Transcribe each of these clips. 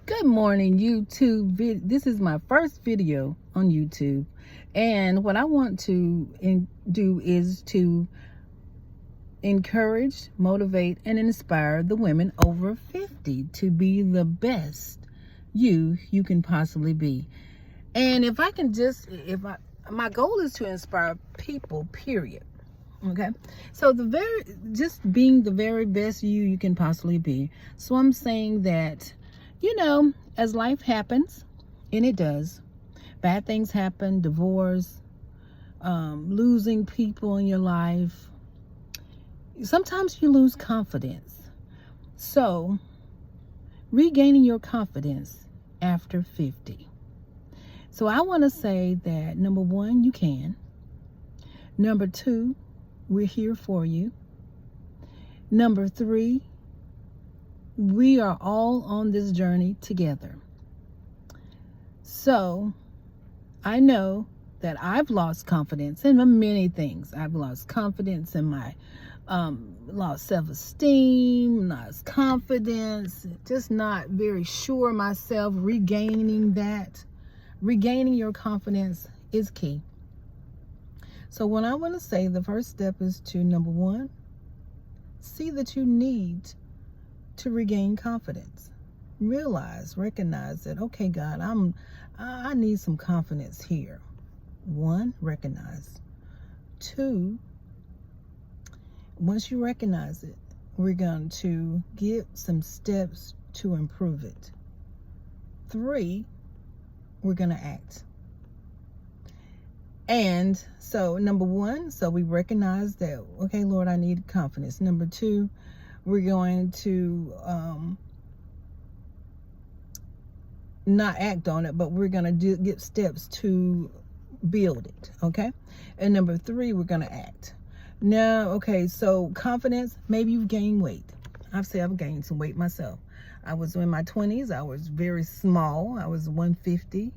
Good morning, YouTube. This is my first video on YouTube, and what I want to do is to encourage, motivate, and inspire the women over 50 to be the best you can possibly be. And if I can my goal is to inspire people, period. Okay, so just being the very best you can possibly be. So I'm saying that, as life happens, and it does, bad things happen, divorce, losing people in your life. Sometimes you lose confidence. So regaining your confidence after 50. So I want to say that, number one, you can. Number two, we're here for you. Number three, we are all on this journey together. So I know that I've lost confidence in many things. I've lost confidence in my lost self-esteem, lost confidence, just not very sure myself. Regaining your confidence is key. So what I want to say, the first step is to, number one, see that you need to regain confidence. Recognize that, okay, God, I need some confidence here. One, recognize. Two, once you recognize it, we're going to get some steps to improve it. Three, we're going to act. And so, number one, so we recognize that, okay, Lord, I need confidence. Number two, we're going to not act on it, but we're going to get steps to build it, okay? And number three, we're going to act. Now, okay, so confidence, maybe you've gained weight. I've gained some weight myself. I was in my 20s. I was very small. I was 150.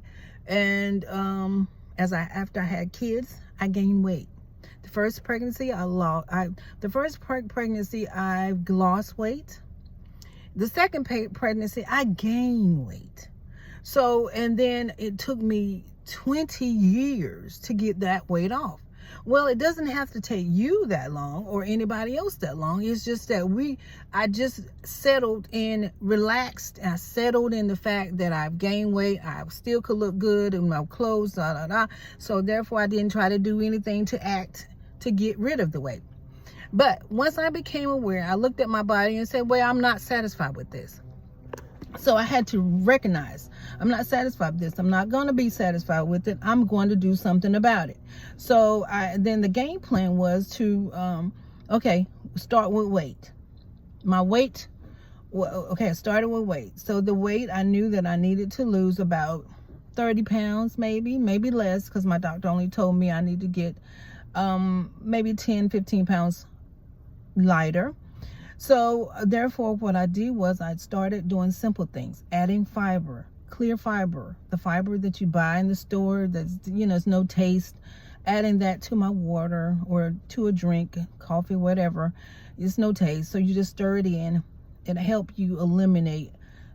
And after I had kids, I gained weight. The first pregnancy, I lost weight. The second pregnancy, I gained weight. So, and then it took me 20 years to get that weight off. Well, it doesn't have to take you that long or anybody else that long. It's just that I just settled and relaxed. I settled in the fact that I've gained weight. I still could look good in my clothes, So therefore, I didn't try to do anything to act to get rid of the weight. But once I became aware, I looked at my body and said, well, I'm not satisfied with this. So I had to recognize, I'm not satisfied with this. I'm not going to be satisfied with it. I'm going to do something about it. So then the game plan was to, start with weight. My weight, I started with weight. So the weight, I knew that I needed to lose about 30 pounds, maybe less, because my doctor only told me I need to get maybe 10, 15 pounds lighter. So therefore, what I did was I started doing simple things, adding fiber, clear fiber, the fiber that you buy in the store that's, it's no taste, adding that to my water or to a drink, coffee, whatever. It's no taste. So you just stir it in. It'll help you eliminate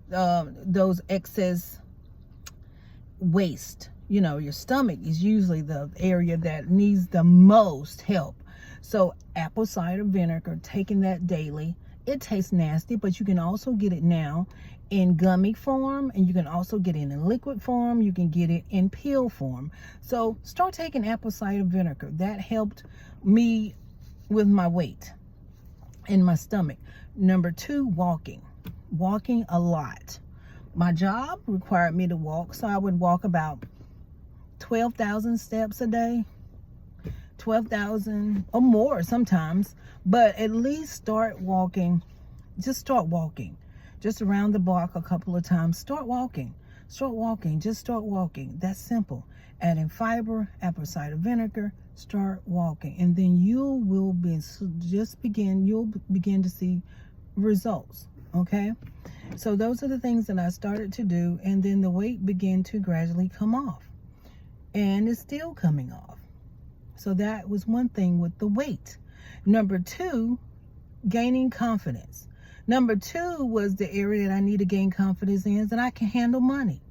those excess waste. Your stomach is usually the area that needs the most help. So apple cider vinegar, taking that daily. It tastes nasty, but you can also get it now in gummy form, and you can also get it in liquid form. You can get it in pill form. So start taking apple cider vinegar. That helped me with my weight in my stomach. Number two, walking a lot. My job required me to walk, so I would walk about 12,000 steps a day. 12,000 or more sometimes, but at least start walking. Just start walking, just around the block a couple of times. Start walking, just start walking. That's simple. Adding fiber, apple cider vinegar, start walking, and then you'll begin to see results. Okay, so those are the things that I started to do, and then the weight began to gradually come off, and it's still coming off. So that was one thing with the weight. Number two, gaining confidence. Number 2 was the area that I need to gain confidence in, is that I can handle money.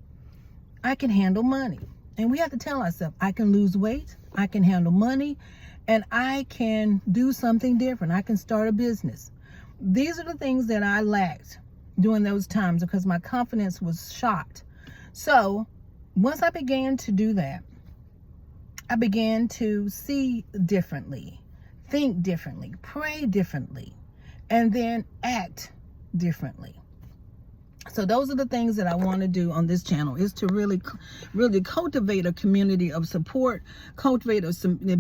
I can handle money. And we have to tell ourselves, I can lose weight, I can handle money, and I can do something different. I can start a business. These are the things that I lacked during those times because my confidence was shot. So once I began to do that, I began to see differently, think differently, pray differently, and then act differently. So those are the things that I want to do on this channel, is to really cultivate a community of support,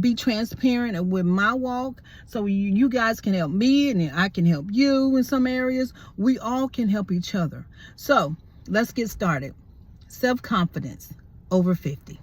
be transparent with my walk, so you guys can help me and I can help you in some areas. We all can help each other. So let's get started. Self-confidence over 50.